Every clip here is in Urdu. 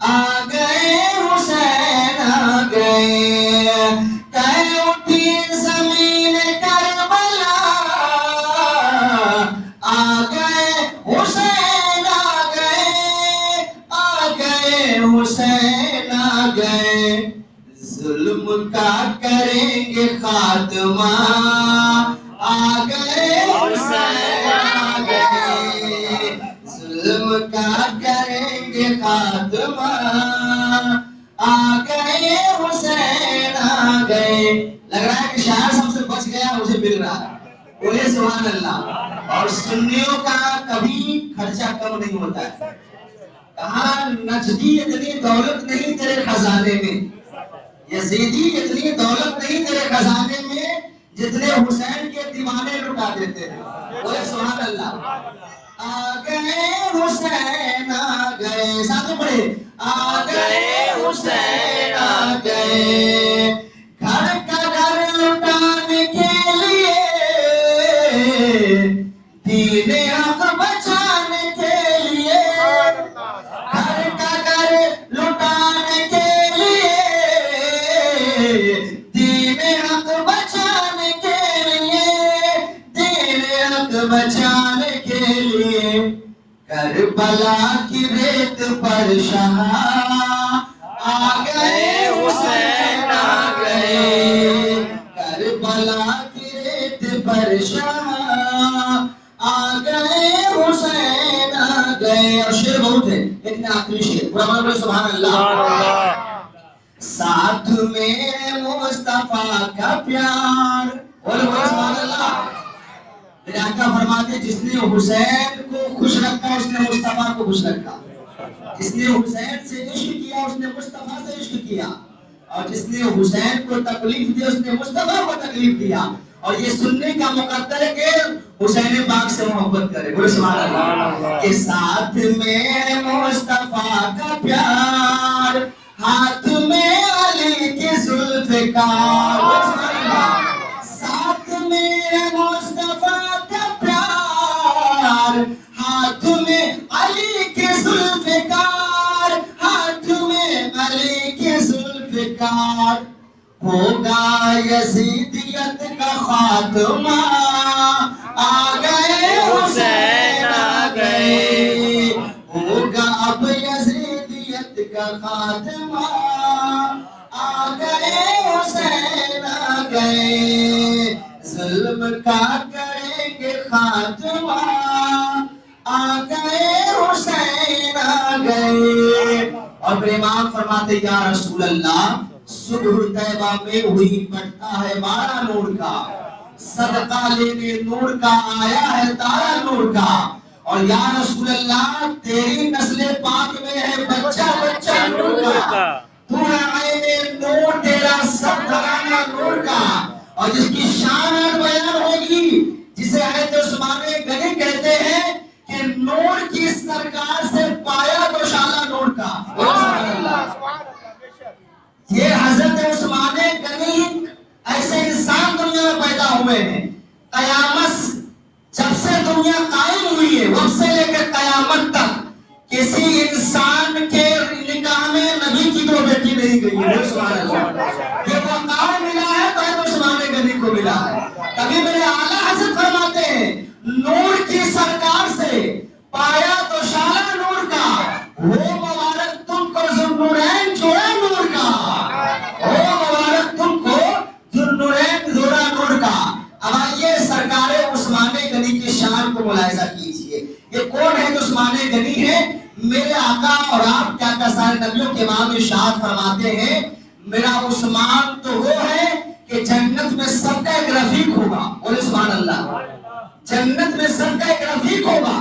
آ گئے حسین آ گئے، کہ اٹھی زمین کربلا، آ گئے حسین آ گئے، آ گئے حسین آ گئے، ظلم کا کریں گے خاتمہ، آ گئے حسین آ گئے، ظلم کا کریں گے خاتمہ، آ گئے حسین آ گئے۔ لگ رہا ہے کہ شاعر سب سے بچ گیا، مجھے مل رہا ہے، بولے سبحان اللہ۔ اور سنیوں کا کبھی خرچہ کم نہیں ہوتا ہے۔ کہاں نجدی اتنی دولت نہیں تیرے خزانے میں، یزیدی اتنی دولت نہیں تیرے خزانے میں، جتنے حسین کے دیوانے لٹا دیتے ہیں، بولے سبحان اللہ۔ آ گئے حسین آ گئے، ساتھ میں پڑھے، آ گئے حسین آ گئے، گھر کا گھر لٹانے کے لیے، دین حق بچانے کے لیے، گھر کا گھر لٹانے کے لیے، دین حق بچانے کے لیے، دین حق بچانے کے لیے، کربلا کی ریت پر شاہ آ گئے حسین آ گئے، کربلا کی ریت پر شاہ آ گئے حسین آ گئے۔ اور شعر بہت ہے لیکن آخری شعر پورا بولو سبحان اللہ۔ ساتھ میں مصطفیٰ کا پیار، بولو سبحان اللہ۔ میرے آقا فرماتے جس نے حسین کو خوش رکھا اس نے مصطفیٰ کو خوش رکھا، جس نے حسین سے عشق کیا اس نے مصطفیٰ سے عشق کیا، اور جس نے حسین کو تکلیف دی اس نے مصطفیٰ کو تکلیف دیا۔ اور یہ سننے کا مقدر ہے کہ حسین پاک سے محبت کرے، بولے سبحان اللہ۔ کہ ساتھ میں مصطفیٰ کا پیار، ہاتھ میں علی کی ذوالفقار، ساتھ میں مصطفیٰ کا پیار، ہاتھ میں علی کی ذوالفقار، ہاتھ میں علی کی ذوالفقار، ہوگا یزیدیت کا خاتمہ، آ گئے حسین آ گئے، ہوگا اب یزیدیت کا خاتمہ، آ گئے حسین آ گئے، ظلم کا کریں گے خاتمہ، آ گئے حسین آ گئے۔ اور پھر امام فرماتے یا رسول اللہ، صبح طیبہ میں ہوئی بٹتا ہے بارہ نور کا، صدقہ لینے نور کا آیا ہے تارا نور کا، اور یا رسول اللہ تیری نسل پاک میں ہے بچہ بچہ نور کا، پورا عین نور تیرا سب گھرانہ نور کا۔ اور جس کی شان آج بیان ہوگی، جسے حضرت عثمان غنی کہتے ہیں کہ نور کی سرکار سے پایا تو شالہ نور کا، یہ حضرت عثمان غنی ایسے انسان دنیا میں پیدا ہوئے ہیں، قیامت جب سے دنیا قائم ہوئی ہے وقت سے لے کر قیامت تک کسی انسان کے نکاح میں نبی کی دو بیٹی نہیں گئی ہے، سبحان اللہ۔ یہ وقار ملا ہے تو حضرت عثمان غنی کو ملا ہے۔ کبھی میرے اعلیٰ حضرت فرماتے ہیں نور کی سرکار سے پایا تو شالہ نور کا، وہ مبارک تم کو ذوالنورین جوڑا نور کا، وہ مبارک تم کو ذوالنورین جوڑا نور کا۔ اب آئیے سرکار عثمان غنی کی شان کو ملاحظہ کیجئے، یہ کون ہے جو عثمان غنی ہے؟ میرے آقا اور آپ کیا کیا سارے نبیوں کے امام ارشاد فرماتے ہیں میرا عثمان تو وہ ہے کہ جنت میں سب کا ایک رفیق ہوگا، بولے سبحان اللہ۔ جنت میں سب کا ایک رفیق ہوگا،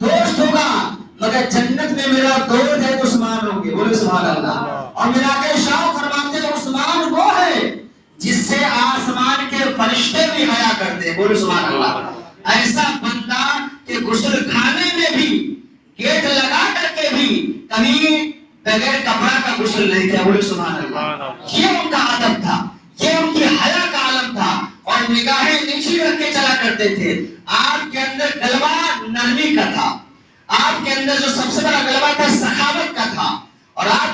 دوست ہوگا، مگر جنت میں میرا دوست ہے تو عثمان ہوگے، بولے سبحان اللہ۔ اور میرا آقا ارشاد فرماتے ہیں عثمان وہ ہے جس سے آسمان کے فرشتے بھی حیا کرتے ہیں، بولے سبحان اللہ۔ ایسا بندہ کہ غسل خانے میں بھی گیٹ لگا کر کے بھی کبھی بغیر کپڑا کا غسل نہیں کیا، بولے سبحان اللہ۔ یہ ان کا ادب تھا، یہ ان کی حیا کا عالم تھا، اور نگاہیں نیچی رکھ کے چلا کرتے تھے۔ آپ کے اندر غلبہ نرمی کا تھا، آپ کے اندر جو سب سے بڑا غلبہ تھا سخاوت کا تھا، اور آپ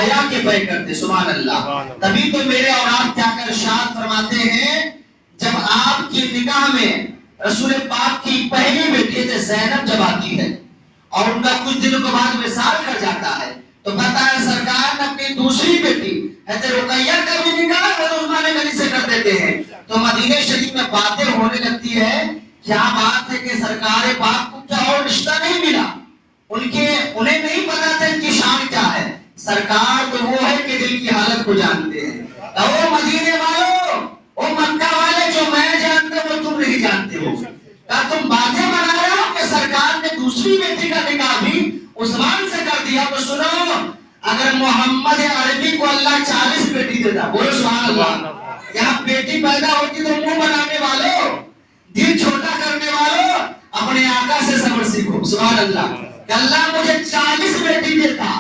حیا کے پے کرتے. سبحان اللہ. تبھی تو میرے اور آپ کیا کر ارشاد فرماتے ہیں, جب آپ کی نکاح میں رسول پاک کی پہلی بیٹی تھے زینب جب آتی ہے اور ان کا کچھ دنوں کے بعد وصال کر جاتا ہے, تو پتہ ہے سرکار نے اپنی دوسری بیٹی حضرت رقیہ کا بھی نکاح حضرت عثمان غنی سے کر دیتے ہیں. تو مدینہ شریف میں باتیں ہونے لگتی ہے, کیا بات ہے کہ سرکار پاک کو کیا اور رشتہ نہیں ملا, انہیں نہیں پتا تھا ان کی شان کیا ہے. سرکار تو وہ ہے کہ دل کی حالت کو جانتے ہیں. او مدینے والوں, او مکہ والے, جو میں جانتے وہ تم نہیں جانتے ہو. کیا تم باتیں بنا رہے ہو کہ سرکار نے دوسری بیٹی کا نکاح بھی عثمان سے کر دیا؟ تو سنو, اگر محمد عربی کو اللہ 40 بیٹی دیتا, بولو سبحان اللہ, یہاں بیٹی پیدا ہوتی تو منہ بنانے والوں, دل چھوٹا کرنے والوں, اپنے آقا سے صبر سیکھو. سبحان اللہ. کہ اللہ مجھے 40 بیٹی دیتا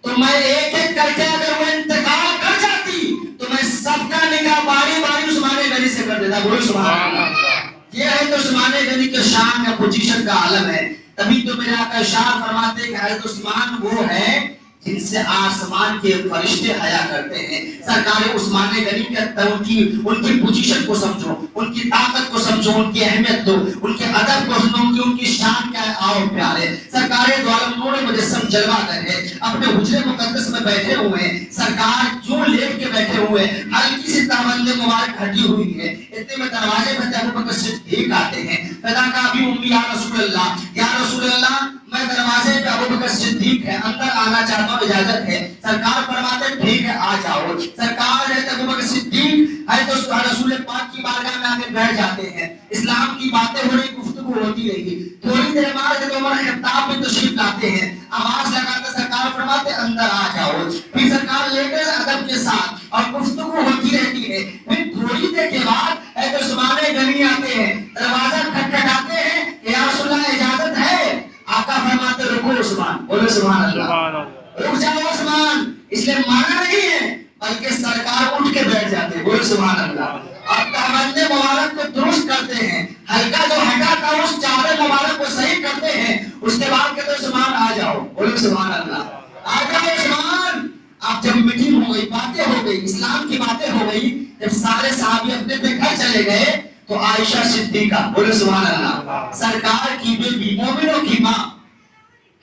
تو میں ایک ایک کر کے اگر وہ انتقال کر جاتی تو میں سب کا نکاح باری باری عثمان غنی سے کر دیتا. بولو سبحان اللہ. یہ ہے تو عثمان غنی کے شان کا پوزیشن کا عالم ہے. تبھی تو میرے آقا ارشاد فرماتے ہیں کہ حضرت عثمان وہ ہے جن سے آسمان کے فرشتے حیا کرتے ہیں. سرکار عثمان غنی کے ان کی پوزیشن کو سمجھو, ان کی طاقت کو سمجھو, ان کی اہمیت دو, ان کے ادب کو سمجھو, ان کی شان کیا ہے. آؤ پیارے, سرکار دو عالم نور مجسم جلوہ گر ہے, اپنے حجرے مقدس میں بیٹھے ہوئے ہیں. سرکار جو لیٹ کے بیٹھے ہوئے ہیں, ہلکی سی تابند مبارک ہٹی ہوئی ہے. اتنے میں دروازے میں ابو بکر صدیق آتے ہیں. پیدا کا ابھی امی یا رسول اللہ, یا رسول اللہ, میں دروازے پہ ابو بکر صدیق ہے, اندر آنا چاہتا ہوں, اجازت ہے. سرکار فرماتے ہیں ٹھیک ہے آ جاؤ. سرکار ہے ابو بکر صدیق ہے تو رسول پاک کی بارگاہ میں آ کے بیٹھ جاتے ہیں. اسلام کی باتیں ہو رہی, گفتگو ہوتی رہی. تھوڑی دیر بعد جب عمر خطاب میں تشریف لاتے ہیں, آواز لگاتے سرکار فرماتے اندر آ جاؤ. پھر سرکار لے کر ادب کے ساتھ اور گفتگو ہوتی رہتی ہے. پھر تھوڑی دیر کے بعد ایک عثمان غنی آتے ہیں, دروازہ کھٹکھٹاتے ہیں, یا رسول اللہ اجازت ہے؟ آقا فرماتے رکو عثمان. بولو سبحان اللہ. رک جاؤ عثمان. اس لیے مانا نہیں ہے بلکہ سرکار اٹھ کے بیٹھ جاتے. بولو سبحان اللہ. اور تابند مبارک کو درست کرتے ہیں, ہلکا جو ہٹا تھا اس چادر مبارک کو صحیح کرتے ہیں. اس کے بعد کہتے عثمان آ جاؤ. بولو سبحان اللہ. آ جاؤ عثمان. اب جب میٹنگ ہو گئی, باتیں ہو گئی, اسلام کی باتیں ہو گئی, جب سارے صحابی اپنے اپنے گھر چلے گئے تو عائشہ صدیقہ, بولو سبحان اللہ, سرکار کی بیٹی, مومنوں کی ماں,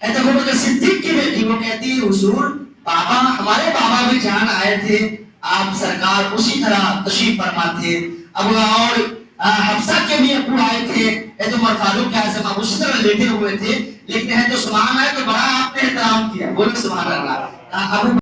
حضرت ابو بکر صدیق کی بیٹی, وہ کہتی ہے حضور بابا, ہمارے بابا بھی جان آئے تھے, آپ سرکار اسی طرح تشریف فرما تھے. اب اور حفصہ کے بھی ابو آئے تھے, حضرت عمر فاروق کے اعظم ابو اسی طرح لیٹے ہوئے تھے, لیکن حضرت عثمان آئے تو بڑا آپ نے احترام کیا. بولو سبحان اللہ. ابو